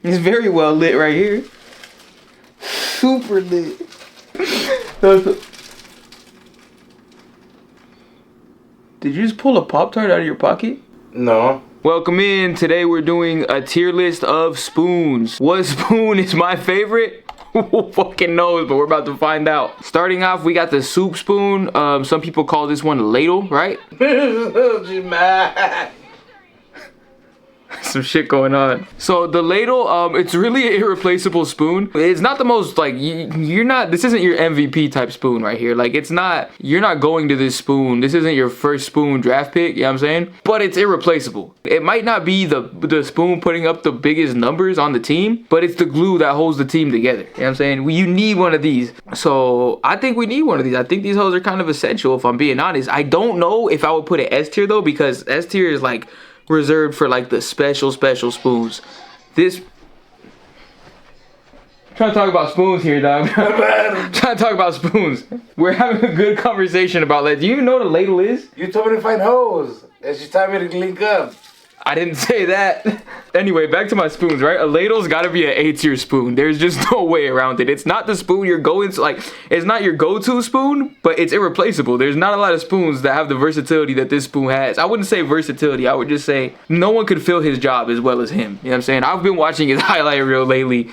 It's very well lit right here. Super lit. Did you just pull a Pop-Tart out of your pocket? No. Welcome in. Today we're doing a tier list of spoons. What spoon is my favorite? Who fucking knows, but we're about to find out. Starting off, we got the soup spoon. Some people call this one a ladle, right? Some shit going on. So the ladle, it's really an irreplaceable spoon. It's not the most, like, you're not, this isn't your MVP type spoon right here. Like, it's not, you're not going to this spoon. This isn't your first spoon draft pick, you know what I'm saying? But it's irreplaceable. It might not be the spoon putting up the biggest numbers on the team, but it's the glue that holds the team together, you know what I'm saying? You need one of these. So I think we need one of these. I think these hoes are kind of essential, if I'm being honest. I don't know if I would put it S tier though, because S tier is like reserved for like the special spoons. This trying to talk about spoons here, dog. Trying to talk about spoons. We're having a good conversation about that. Do you even know what a ladle is? You told me to find hoes, and she told me to link up. I didn't say that. Anyway, back to my spoons, right? A ladle's gotta be an A tier spoon. There's just no way around it. It's not the spoon you're going to, like, it's not your go-to spoon, but it's irreplaceable. There's not a lot of spoons that have the versatility that this spoon has. I wouldn't say versatility. I would just say no one could fill his job as well as him. You know what I'm saying? I've been watching his highlight reel lately.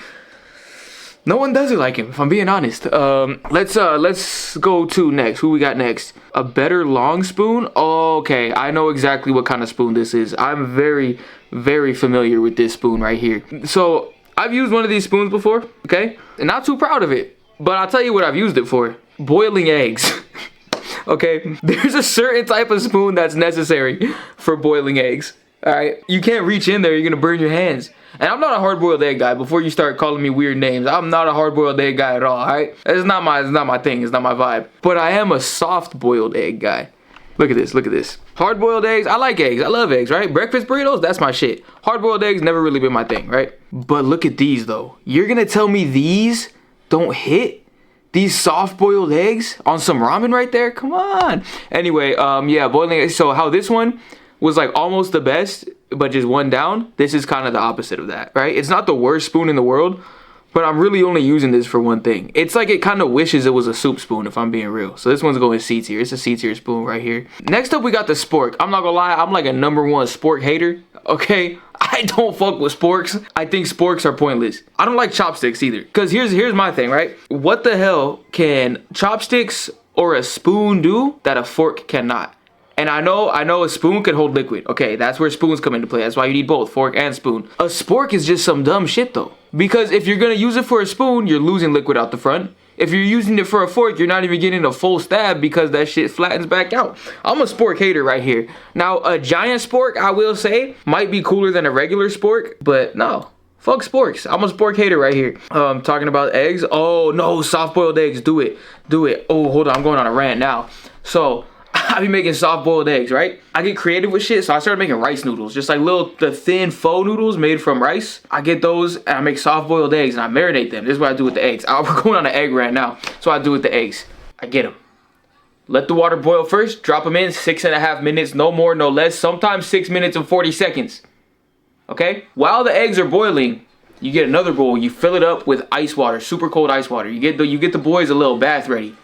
No one does it like him, if I'm being honest. Let's go to next. Who we got next? A better long spoon? Oh, okay, I know exactly what kind of spoon this is. I'm very, very familiar with this spoon right here. So I've used one of these spoons before, okay? And not too proud of it, but I'll tell you what I've used it for. Boiling eggs. Okay, there's a certain type of spoon that's necessary for boiling eggs. All right, you can't reach in there, you're gonna burn your hands. And I'm not a hard-boiled egg guy. Before you start calling me weird names, I'm not a hard-boiled egg guy at all, alright? It's not my thing, it's not my vibe. But I am a soft-boiled egg guy. Look at this, look at this. Hard-boiled eggs, I like eggs, I love eggs, right? Breakfast burritos, that's my shit. Hard-boiled eggs, never really been my thing, right? But look at these, though. You're gonna tell me these don't hit? These soft-boiled eggs on some ramen right there? Come on. Anyway, yeah, boiling eggs. So how this one was like almost the best, but just one down, this is kind of the opposite of that, right? It's not the worst spoon in the world, but I'm really only using this for one thing. It's like it kind of wishes it was a soup spoon, if I'm being real. So this one's going C tier. It's a C tier spoon right here. Next up, we got the spork. I'm not gonna lie, I'm like a #1 spork hater, okay? I don't fuck with sporks. I think sporks are pointless. I don't like chopsticks either, because here's my thing, right? What the hell can chopsticks or a spoon do that a fork cannot? And I know a spoon can hold liquid. Okay, that's where spoons come into play. That's why you need both, fork and spoon. A spork is just some dumb shit though. Because if you're gonna use it for a spoon, you're losing liquid out the front. If you're using it for a fork, you're not even getting a full stab because that shit flattens back out. I'm a spork hater right here. Now, a giant spork, I will say, might be cooler than a regular spork, but no. Fuck sporks. I'm a spork hater right here. Talking about eggs. Oh no, soft-boiled eggs. Do it. Do it. Oh, hold on. I'm going on a rant now. So I be making soft-boiled eggs, right? I get creative with shit, so I started making rice noodles. Just like the thin faux noodles made from rice. I get those, and I make soft-boiled eggs, and I marinate them. This is what I do with the eggs. We're going on an egg rant now. So I do with the eggs. I get them. Let the water boil first. Drop them in 6.5 minutes, no more, no less. Sometimes 6 minutes and 40 seconds. Okay? While the eggs are boiling, you get another bowl. You fill it up with ice water, super cold ice water. You get the boys a little bath ready.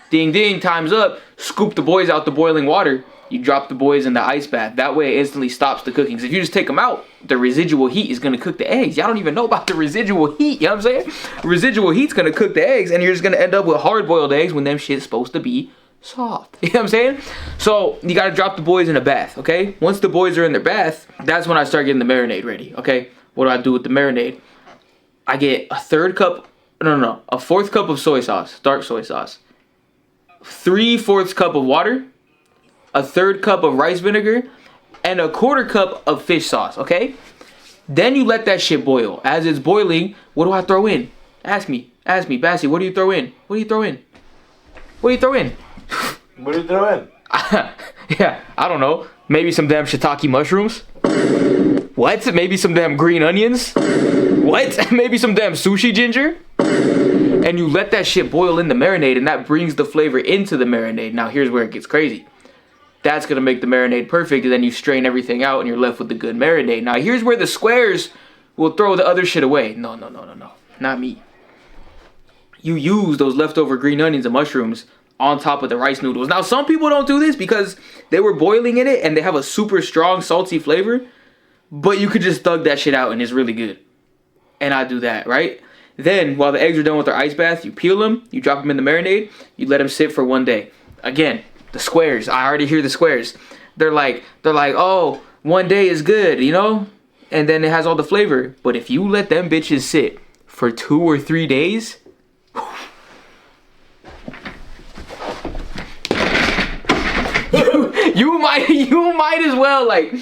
Ding ding, time's up. Scoop the boys out the boiling water. You drop the boys in the ice bath. That way it instantly stops the cooking. 'Cause if you just take them out, the residual heat is gonna cook the eggs. Y'all don't even know about the residual heat, you know what I'm saying? Residual heat's gonna cook the eggs, and you're just gonna end up with hard-boiled eggs when them shit's supposed to be soft. You know what I'm saying? So you gotta drop the boys in a bath, okay? Once the boys are in their bath, that's when I start getting the marinade ready, okay? What do I do with the marinade? I get a fourth cup of soy sauce, dark soy sauce. 3/4 cup of water, a 1/3 cup of rice vinegar, and a 1/4 cup of fish sauce, okay? Then you let that shit boil. As it's boiling, what do I throw in? Ask me, Bassy, what do you throw in? What do you throw in? What do you throw in? What do you throw in? Yeah, I don't know. Maybe some damn shiitake mushrooms? What? Maybe some damn green onions? What? Maybe some damn sushi ginger? And you let that shit boil in the marinade, and that brings the flavor into the marinade. Now here's where it gets crazy. That's gonna make the marinade perfect, and then you strain everything out and you're left with the good marinade. Now here's where the squares will throw the other shit away. No, no, no, no, no. Not me. You use those leftover green onions and mushrooms on top of the rice noodles. Now, some people don't do this because they were boiling in it and they have a super strong salty flavor. But you could just thug that shit out and it's really good. And I do that, right? Then, while the eggs are done with their ice bath, you peel them, you drop them in the marinade, you let them sit for 1 day. Again, the squares. I already hear the squares. They're like, oh, 1 day is good, you know? And then it has all the flavor. But if you let them bitches sit for 2 or 3 days, you might as well, like,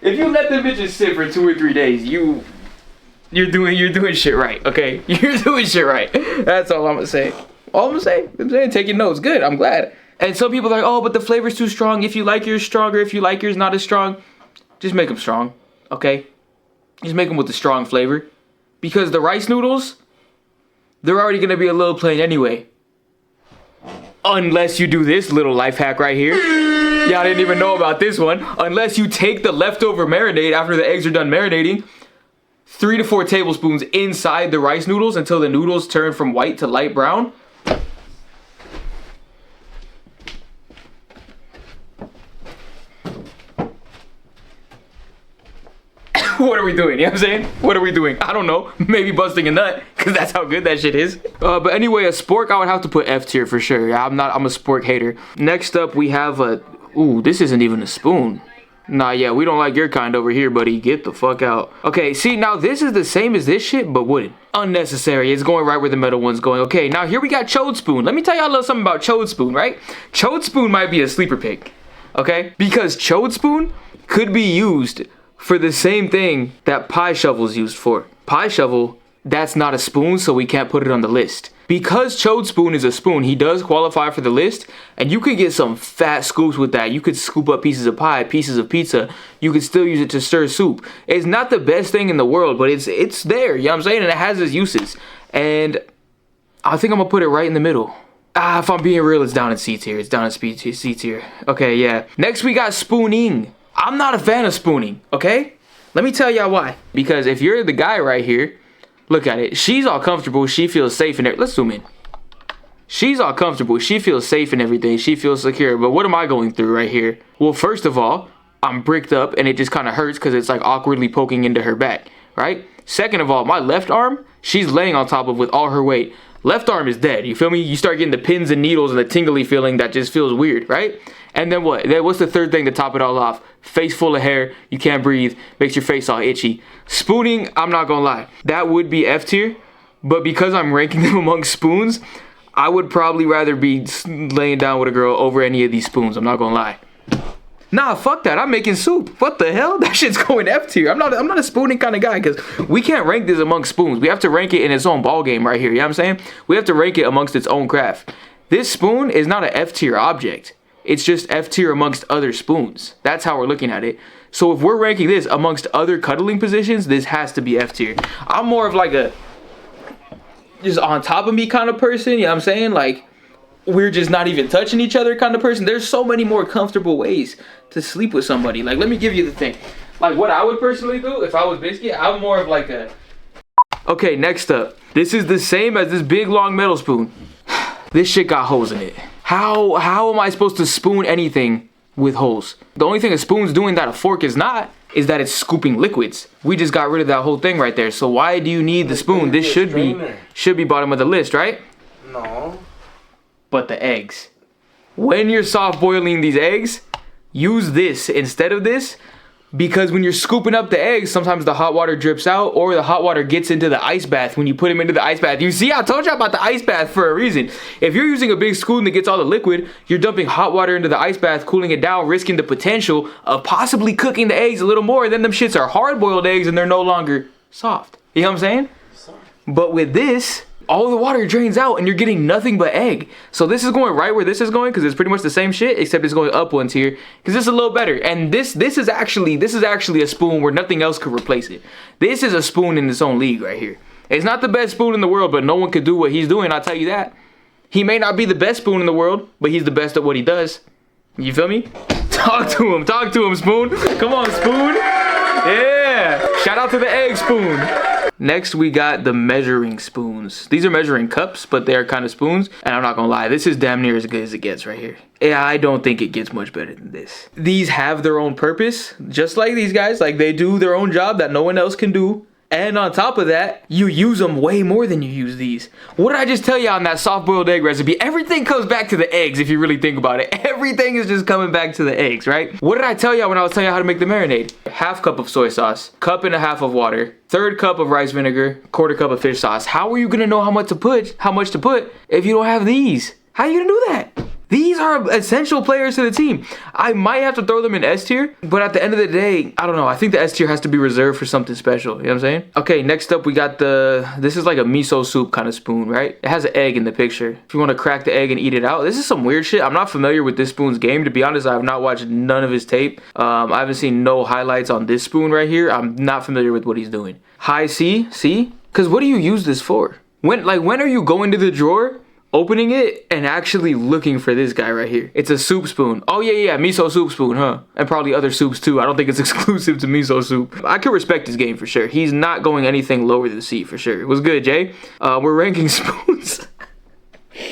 if you let them bitches sit for 2 or 3 days, you're doing shit right, okay? You're doing shit right. That's all I'm gonna say. I'm saying, taking notes. Good, I'm glad. And some people are like, oh, but the flavor's too strong. If you like yours stronger, if you like yours not as strong, just make them strong, okay? Just make them with the strong flavor. Because the rice noodles, they're already gonna be a little plain anyway. Unless you do this little life hack right here. Y'all didn't even know about this one. Unless you take the leftover marinade after the eggs are done marinating, 3 to 4 tablespoons inside the rice noodles until the noodles turn from white to light brown. What are we doing? You know what I'm saying? What are we doing? I don't know. Maybe busting a nut, because that's how good that shit is. But anyway, a spork, I would have to put F tier for sure. I'm a spork hater. Next up, we have a... Ooh, this isn't even a spoon. Nah, yeah, we don't like your kind over here, buddy. Get the fuck out. Okay, see, now this is the same as this shit, but wooden. Unnecessary. It's going right where the metal one's going. Okay, now here we got chode spoon. Let me tell y'all a little something about chode spoon, right? Chode spoon might be a sleeper pick, okay? Because chode spoon could be used for the same thing that pie shovel's used for. Pie shovel, that's not a spoon, so we can't put it on the list. Because chode spoon is a spoon, he does qualify for the list, and you could get some fat scoops with that. You could scoop up pieces of pie, pieces of pizza. You could still use it to stir soup. It's not the best thing in the world, but it's there, you know what I'm saying? And it has its uses. And I think I'm gonna put it right in the middle. If I'm being real, it's down in C tier. It's down in C tier. Okay, yeah. Next, we got spooning. I'm not a fan of spooning, okay? Let me tell y'all why. Because if you're the guy right here, look at it. She's all comfortable. She feels safe in it. Let's zoom in. She's all comfortable. She feels safe in everything. She feels secure. But what am I going through right here? Well, first of all, I'm bricked up and it just kind of hurts because it's like awkwardly poking into her back, right? Second of all, my left arm, she's laying on top of with all her weight. Left arm is dead. You feel me? You start getting the pins and needles and the tingly feeling that just feels weird, right? And then what? What's the third thing to top it all off? Face full of hair, you can't breathe, makes your face all itchy. Spooning, I'm not gonna lie, that would be F tier, but because I'm ranking them among spoons, I would probably rather be laying down with a girl over any of these spoons, I'm not gonna lie. Nah, fuck that, I'm making soup. What the hell? That shit's going F tier. I'm not a spooning kind of guy, because we can't rank this among spoons. We have to rank it in its own ball game right here, you know what I'm saying? We have to rank it amongst its own craft. This spoon is not an F tier object. It's just F tier amongst other spoons. That's how we're looking at it. So if we're ranking this amongst other cuddling positions, this has to be F tier. I'm more of like a just on top of me kind of person, you know what I'm saying? Like, we're just not even touching each other kind of person. There's so many more comfortable ways to sleep with somebody. Like, let me give you the thing. Like, what I would personally do if I was Biscuit, I'm more of like a... Okay, next up. This is the same as this big long metal spoon. This shit got holes in it. How am I supposed to spoon anything with holes? The only thing a spoon's doing that a fork is not is that it's scooping liquids. We just got rid of that whole thing right there. So why do you need the spoon? This should be bottom of the list, right? No. But the eggs. When you're soft boiling these eggs, use this instead of this, because when you're scooping up the eggs, sometimes the hot water drips out or the hot water gets into the ice bath when you put them into the ice bath. You see, I told you about the ice bath for a reason. If you're using a big spoon that gets all the liquid, you're dumping hot water into the ice bath, cooling it down, risking the potential of possibly cooking the eggs a little more. And then them shits are hard-boiled eggs and they're no longer soft. You know what I'm saying? But with this, all the water drains out and you're getting nothing but egg. So this is going right where this is going because it's pretty much the same shit, except it's going up one tier because this is a little better. And this is actually a spoon where nothing else could replace it. This is a spoon in its own league right here. It's not the best spoon in the world, but no one could do what he's doing, I'll tell you that. He may not be the best spoon in the world, but he's the best at what he does. You feel me? Talk to him, spoon. Come on, spoon. Yeah. Yeah. Shout out to the egg spoon. Next, we got the measuring spoons. These are measuring cups, but they're kind of spoons. And I'm not gonna lie, this is damn near as good as it gets right here. Yeah, I don't think it gets much better than this. These have their own purpose, just like these guys. Like, they do their own job that no one else can do. And on top of that, you use them way more than you use these. What did I just tell you on that soft-boiled egg recipe? Everything comes back to the eggs if you really think about it. Everything is just coming back to the eggs, right? What did I tell you when I was telling you how to make the marinade? Half cup of soy sauce, cup and a half of water, third cup of rice vinegar, quarter cup of fish sauce. How are you gonna know how much to put if you don't have these? How are you gonna do that? These are essential players to the team. I might have to throw them in S tier, but at the end of the day, I don't know. I think the S tier has to be reserved for something special. You know what I'm saying? Okay, next up we got this is like a miso soup kind of spoon, right? It has an egg in the picture. If you want to crack the egg and eat it out, this is some weird shit. I'm not familiar with this spoon's game. To be honest, I have not watched none of his tape. I haven't seen no highlights on this spoon right here. I'm not familiar with what he's doing. High C, see? Because what do you use this for? When are you going to the drawer, opening it, and actually looking for this guy right here? It's a soup spoon. Oh yeah, miso soup spoon, huh? And probably other soups too. I don't think it's exclusive to miso soup. I could respect his game for sure. He's not going anything lower than C for sure. It was good, Jay. We're ranking spoons.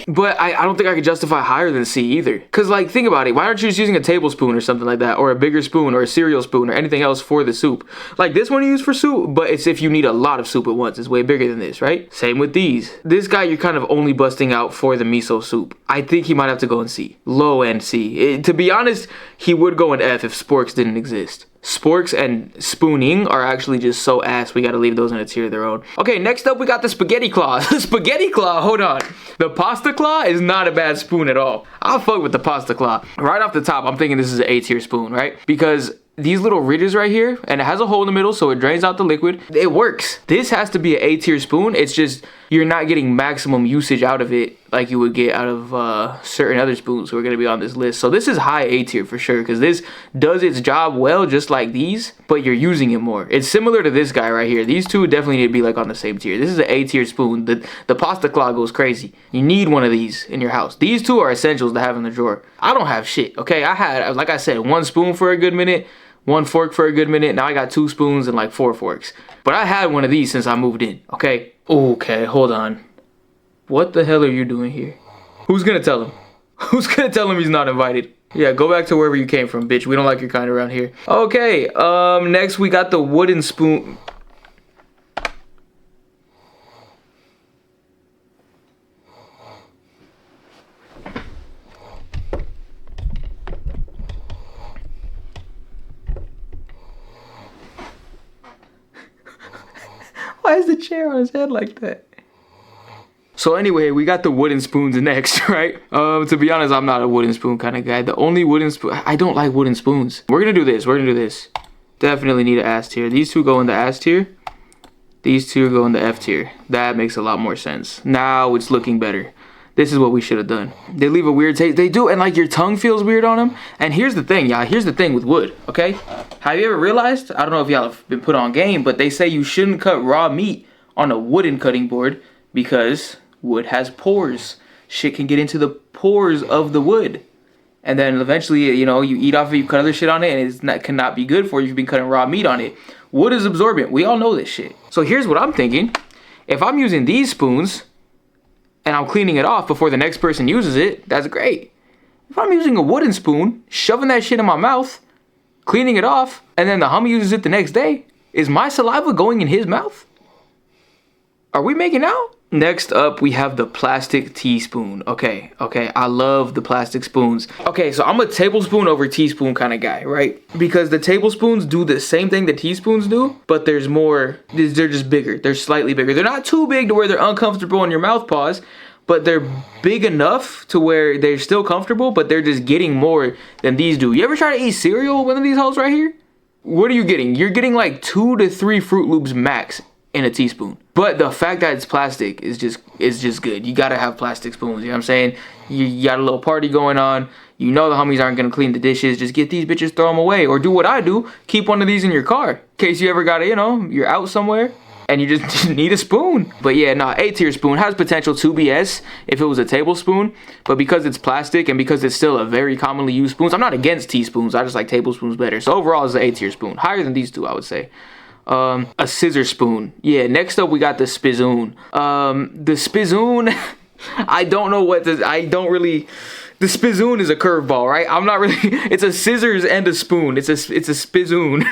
But I don't think I could justify higher than C either. Because, like, think about it. Why aren't you just using a tablespoon or something like that? Or a bigger spoon or a cereal spoon or anything else for the soup? Like, this one you use for soup, but it's if you need a lot of soup at once. It's way bigger than this, right? Same with these. This guy, you're kind of only busting out for the miso soup. I think he might have to go in C. Low end C. To be honest, he would go in F if sporks didn't exist. Sporks and spooning are actually just so ass. We gotta leave those in a tier of their own. Okay, next up we got the spaghetti claw. The spaghetti claw, hold on. The pasta claw is not a bad spoon at all. I'll fuck with the pasta claw. Right off the top, I'm thinking this is an A tier spoon, right? Because these little ridges right here, and it has a hole in the middle so it drains out the liquid. It works. This has to be an A tier spoon. It's just you're not getting maximum usage out of it like you would get out of certain other spoons who are going to be on this list. So this is high A tier for sure, because this does its job well just like these, but you're using it more. It's similar to this guy right here. These two definitely need to be like on the same tier. This is an A tier spoon. The pasta claw goes crazy. You need one of these in your house. These two are essentials to have in the drawer. I don't have shit, okay? I had, like I said, one spoon for a good minute, one fork for a good minute. Now I got 2 spoons and like 4 forks. But I had one of these since I moved in, okay? Okay, hold on. What the hell are you doing here? Who's gonna tell him? Who's gonna tell him he's not invited? Yeah, go back to wherever you came from, bitch. We don't like your kind around here. Okay, next we got the wooden spoon. Why is the chair on his head like that? So anyway, we got the wooden spoons next, right? To be honest, I'm not a wooden spoon kind of guy. The only wooden spoon, I don't like wooden spoons. We're gonna do this. Definitely need an S tier. These two go in the S tier. These two go in the F tier. That makes a lot more sense. Now it's looking better. This is what we should have done. They leave a weird taste. They do, and like your tongue feels weird on them. And here's the thing, y'all. Here's the thing with wood, okay? Have you ever realized, I don't know if y'all have been put on game, but they say you shouldn't cut raw meat on a wooden cutting board because wood has pores. Shit can get into the pores of the wood. And then eventually, you know, you eat off it, you cut other shit on it, and it cannot be good for you if you've been cutting raw meat on it. Wood is absorbent. We all know this shit. So here's what I'm thinking. If I'm using these spoons, and I'm cleaning it off before the next person uses it, that's great. If I'm using a wooden spoon, shoving that shit in my mouth, cleaning it off, and then the homie uses it the next day, is my saliva going in his mouth? Are we making out? Next up, we have the plastic teaspoon. Okay, I love the plastic spoons. Okay, so I'm a tablespoon over teaspoon kind of guy, right? Because the tablespoons do the same thing the teaspoons do, but there's more, they're just bigger. They're slightly bigger. They're not too big to where they're uncomfortable in your mouth pause, but they're big enough to where they're still comfortable, but they're just getting more than these do. You ever try to eat cereal with one of these hoes right here? What are you getting? You're getting like 2 to 3 Fruit Loops max in a teaspoon. But the fact that it's plastic is just good. You gotta have plastic spoons, you know what I'm saying? You got a little party going on, you know the homies aren't gonna clean the dishes, just get these bitches, throw them away. Or do what I do, keep one of these in your car. In case you ever gotta, you know, you're out somewhere and you just need a spoon. But yeah, nah, A tier spoon has potential to be S if it was a tablespoon, but because it's plastic and because it's still a very commonly used spoon, I'm not against teaspoons, I just like tablespoons better. So overall it's an A tier spoon, higher than these two I would say. A scissor spoon. Yeah, next up we got the spizzoon. The spizzoon, I don't know what this, the spizzoon is a curveball, right? I'm not really, it's a scissors and a spoon. It's a spizzoon.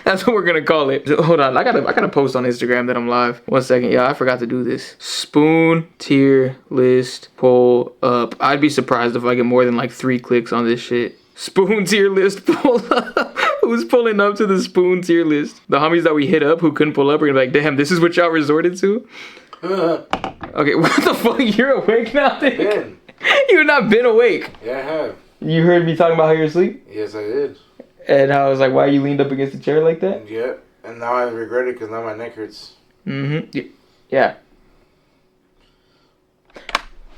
That's what we're gonna call it. Hold on, I gotta post on Instagram that I'm live. 1 second, yeah, I forgot to do this. Spoon tier list pull up. I'd be surprised if I get more than like 3 clicks on this shit. Spoon tier list pull up. Who's pulling up to the spoon tier list? The homies that we hit up who couldn't pull up are gonna be like, damn, this is what y'all resorted to? Okay, what the fuck? You're awake now, Dick? Ben. You've not been awake. Yeah, I have. You heard me talking about how you're asleep? Yes, I did. And I was like, why you leaned up against the chair like that? Yeah, and now I regret it because now my neck hurts. Mm-hmm. Yeah.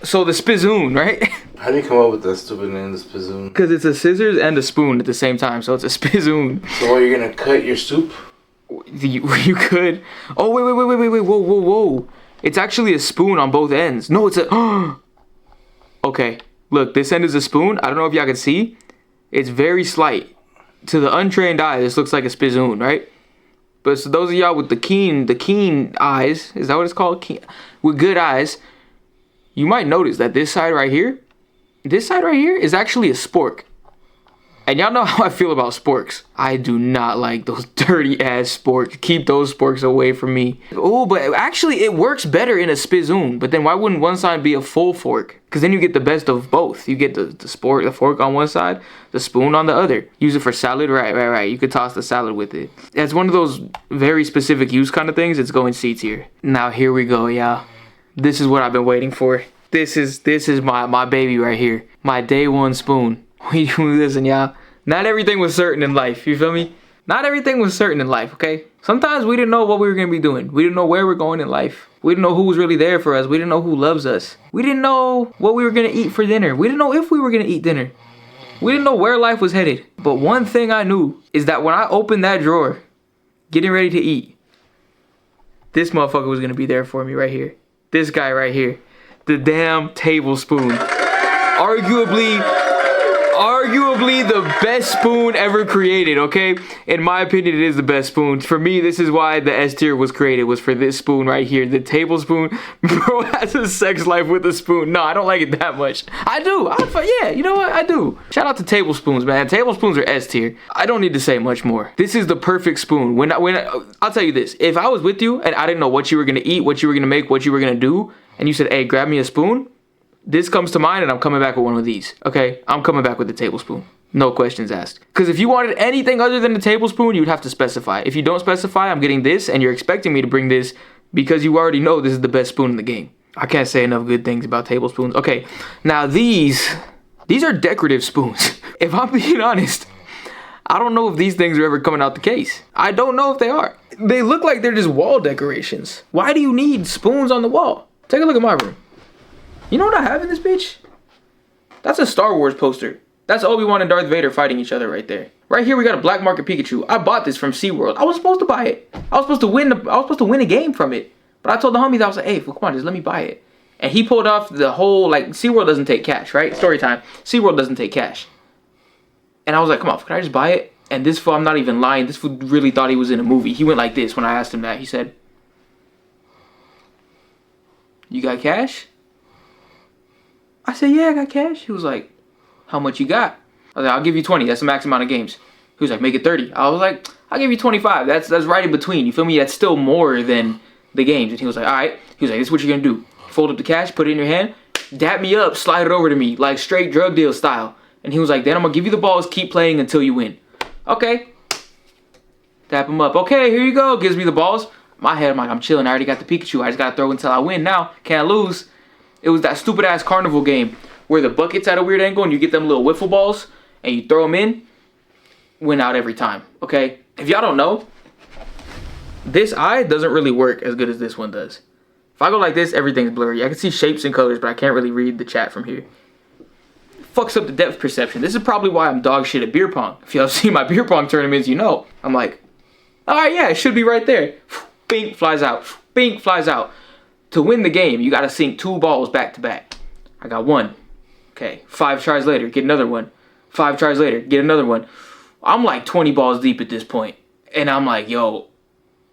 So the spizzoon, right? How do you come up with that stupid name, the spizzoon? Because it's a scissors and a spoon at the same time, so it's a spizzoon. So what, you're gonna cut your soup? You could. Oh, wait, whoa. It's actually a spoon on both ends. No, it's a... Okay, look, this end is a spoon. I don't know if y'all can see. It's very slight. To the untrained eye, this looks like a spizzoon, right? But so those of y'all with the keen eyes, is that what it's called? With good eyes, you might notice that this side right here is actually a spork. And y'all know how I feel about sporks. I do not like those dirty ass sporks. Keep those sporks away from me. Oh, but actually it works better in a spizzoon. But then why wouldn't one side be a full fork? Because then you get the best of both. You get the fork on one side, the spoon on the other. Use it for salad, right. You could toss the salad with it. That's one of those very specific use kind of things. It's going C tier. Now here we go, y'all. This is what I've been waiting for. This is my baby right here. My day one spoon. Listen, y'all. Not everything was certain in life. You feel me? Not everything was certain in life, okay? Sometimes we didn't know what we were going to be doing. We didn't know where we're going in life. We didn't know who was really there for us. We didn't know who loves us. We didn't know what we were going to eat for dinner. We didn't know if we were going to eat dinner. We didn't know where life was headed. But one thing I knew is that when I opened that drawer, getting ready to eat, this motherfucker was going to be there for me right here. This guy right here. The damn tablespoon. Arguably the best spoon ever created, okay? In my opinion, it is the best spoon. For me, this is why the S tier was created, was for this spoon right here. The tablespoon. Bro has a sex life with a spoon. No, I don't like it that much. I do. Yeah, you know what? I do. Shout out to tablespoons, man. Tablespoons are S tier. I don't need to say much more. This is the perfect spoon. I'll tell you this. If I was with you and I didn't know what you were going to eat, what you were going to make, what you were going to do, and you said, hey, grab me a spoon, this comes to mind and I'm coming back with one of these, okay? I'm coming back with the tablespoon. No questions asked. Because if you wanted anything other than the tablespoon, you'd have to specify. If you don't specify, I'm getting this, and you're expecting me to bring this because you already know this is the best spoon in the game. I can't say enough good things about tablespoons. Okay, now these are decorative spoons. If I'm being honest, I don't know if these things are ever coming out the case. I don't know if they are. They look like they're just wall decorations. Why do you need spoons on the wall? Take a look at my room. You know what I have in this bitch? That's a Star Wars poster. That's Obi-Wan and Darth Vader fighting each other right there. Right here we got a Black Market Pikachu. I bought this from SeaWorld. I was supposed to buy it. I was supposed to win a game from it. But I told the homies, I was like, hey, come on, just let me buy it. And he pulled off the whole, like, SeaWorld doesn't take cash, right? Story time. SeaWorld doesn't take cash. And I was like, come on, can I just buy it? And this fool, I'm not even lying, this fool really thought he was in a movie. He went like this when I asked him that. He said, you got cash? I said, yeah, I got cash. He was like, how much you got? I was like, I'll give you 20. That's the max amount of games. He was like, make it 30. I was like, I'll give you 25. That's right in between. You feel me? That's still more than the games. And he was like, all right. He was like, this is what you're going to do. Fold up the cash, put it in your hand, dap me up, slide it over to me, like straight drug deal style. And he was like, then I'm going to give you the balls, keep playing until you win. Okay. Dap him up. Okay, here you go. Gives me the balls. My head, I'm like, I'm chilling. I already got the Pikachu. I just got to throw until I win now. Can't lose. It was that stupid ass carnival game where the bucket's at a weird angle and you get them little wiffle balls and you throw them in. Win out every time, okay? If y'all don't know, this eye doesn't really work as good as this one does. If I go like this, everything's blurry. I can see shapes and colors, but I can't really read the chat from here. Fucks up the depth perception. This is probably why I'm dog shit at beer pong. If y'all see my beer pong tournaments, you know. I'm like, all right, yeah, it should be right there. Bink, flies out. Bink, flies out. To win the game, you gotta sink 2 balls back to back. I got 1. Okay, 5 tries later, get another one. 5 tries later, get another one. I'm like 20 balls deep at this point. And I'm like, yo,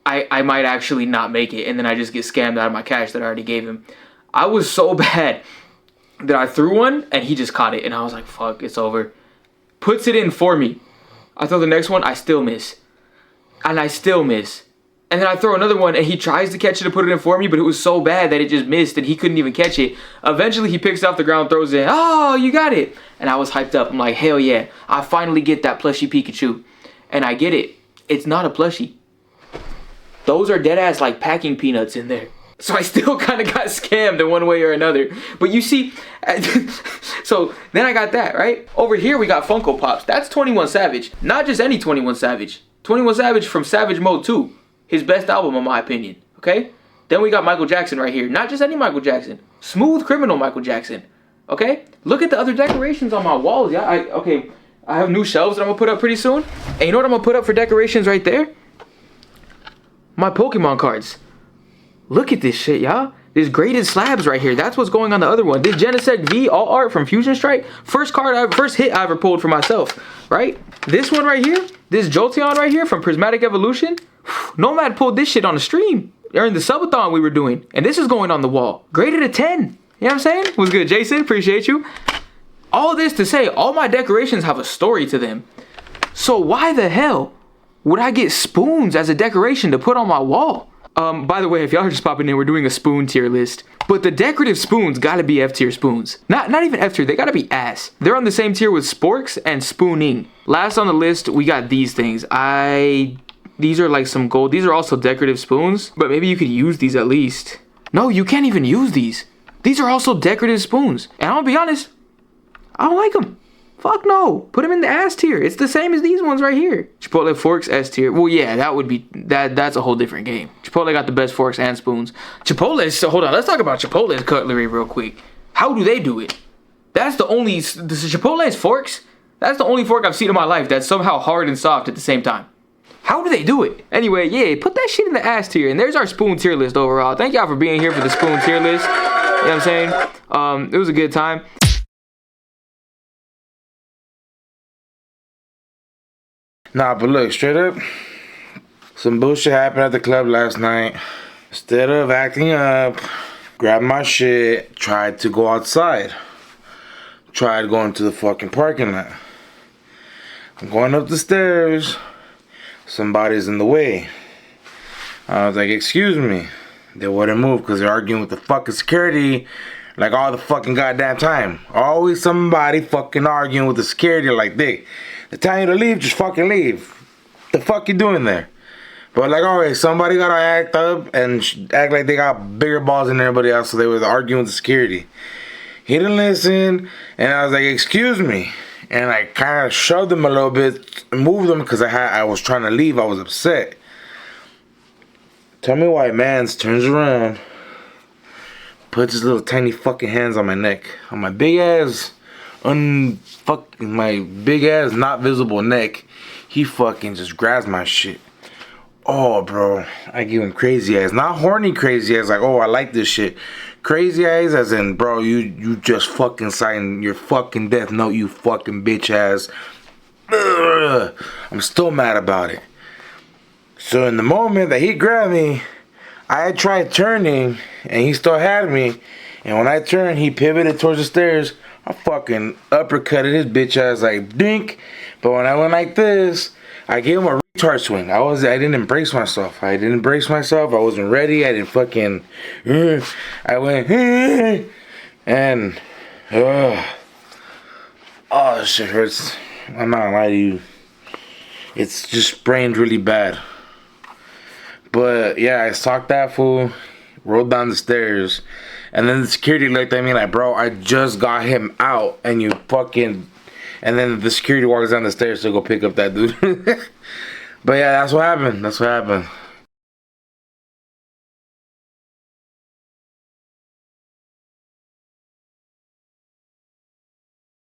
I might actually not make it, and then I just get scammed out of my cash that I already gave him. I was so bad that I threw one, and he just caught it, and I was like, fuck, it's over. Puts it in for me. I throw the next one, I still miss. And I still miss. And then I throw another one, and he tries to catch it to put it in for me, but it was so bad that it just missed, and he couldn't even catch it. Eventually, he picks it off the ground, throws it in. Oh, you got it. And I was hyped up. I'm like, hell yeah. I finally get that plushie Pikachu. And I get it. It's not a plushie. Those are dead ass like packing peanuts in there. So I still kind of got scammed in one way or another. But you see, so then I got that, right? Over here we got Funko Pops. That's 21 Savage. Not just any 21 Savage. 21 Savage from Savage Mode 2. His best album in my opinion, okay? Then we got Michael Jackson right here. Not just any Michael Jackson. Smooth Criminal Michael Jackson, okay? Look at the other decorations on my walls, yeah? I have new shelves that I'm gonna put up pretty soon. And you know what I'm gonna put up for decorations right there? My Pokemon cards. Look at this shit, y'all. There's graded slabs right here. That's what's going on the other one. This Genesect V All Art from Fusion Strike. First hit I ever pulled for myself, right? This one right here. This Jolteon right here from Prismatic Evolution. Nomad pulled this shit on the stream. During the subathon we were doing. And this is going on the wall. Graded a 10. You know what I'm saying? What's good, Jason? Appreciate you. All this to say, all my decorations have a story to them. So why the hell would I get spoons as a decoration to put on my wall? By the way, if y'all are just popping in, we're doing a spoon tier list. But the decorative spoons gotta be F tier spoons. Not even F tier, they gotta be ass. They're on the same tier with sporks and spooning. Last on the list, we got these things. These are like some gold. These are also decorative spoons, but maybe you could use these at least. No, you can't even use these. These are also decorative spoons. And I'm gonna be honest, I don't like them. Fuck no. Put them in the ass tier. It's the same as these ones right here. Chipotle forks, S tier. Well, yeah, that would be, that's a whole different game. Chipotle got the best forks and spoons. So hold on, let's talk about Chipotle's cutlery real quick. How do they do it? That's the Chipotle's forks, that's the only fork I've seen in my life that's somehow hard and soft at the same time. How do they do it? Anyway, yeah, put that shit in the ass tier. And there's our spoon tier list overall. Thank y'all for being here for the spoon tier list. You know what I'm saying? It was a good time. Nah, but look, straight up, some bullshit happened at the club last night. Instead of acting up, grabbed my shit, tried to go outside. Tried going to the fucking parking lot. I'm going up the stairs. Somebody's in the way. I was like, excuse me. They wouldn't move because they're arguing with the fucking security like all the fucking goddamn time. Always somebody fucking arguing with the security like they tell you to leave, just fucking leave. The fuck you doing there? But like, alright, somebody gotta act up and act like they got bigger balls than everybody else, so they was arguing with the security. He didn't listen, and I was like, excuse me. And I kind of shoved him a little bit, moved him because I was trying to leave. I was upset. Tell me why mans turns around, puts his little tiny fucking hands on my neck, on my big ass, my big ass not visible neck. He fucking just grabs my shit. Oh, bro, I give him crazy eyes, not horny crazy eyes. Like, oh, I like this shit. Crazy eyes, as in, bro, you just fucking signed your fucking death note, you fucking bitch ass. Ugh. I'm still mad about it. So in the moment that he grabbed me, I tried turning, and he still had me. And when I turned, he pivoted towards the stairs. I fucking uppercutted his bitch ass like dink. But when I went like this, I gave him a retard swing. I didn't embrace myself. I wasn't ready. I didn't fucking. I went and oh, this shit hurts. I'm not gonna lie to you. It's just sprained really bad. But yeah, I socked that fool, rolled down the stairs, and then the security looked at me like, bro, I just got him out, and you fucking. And then the security walks down the stairs to go pick up that dude. But yeah, that's what happened.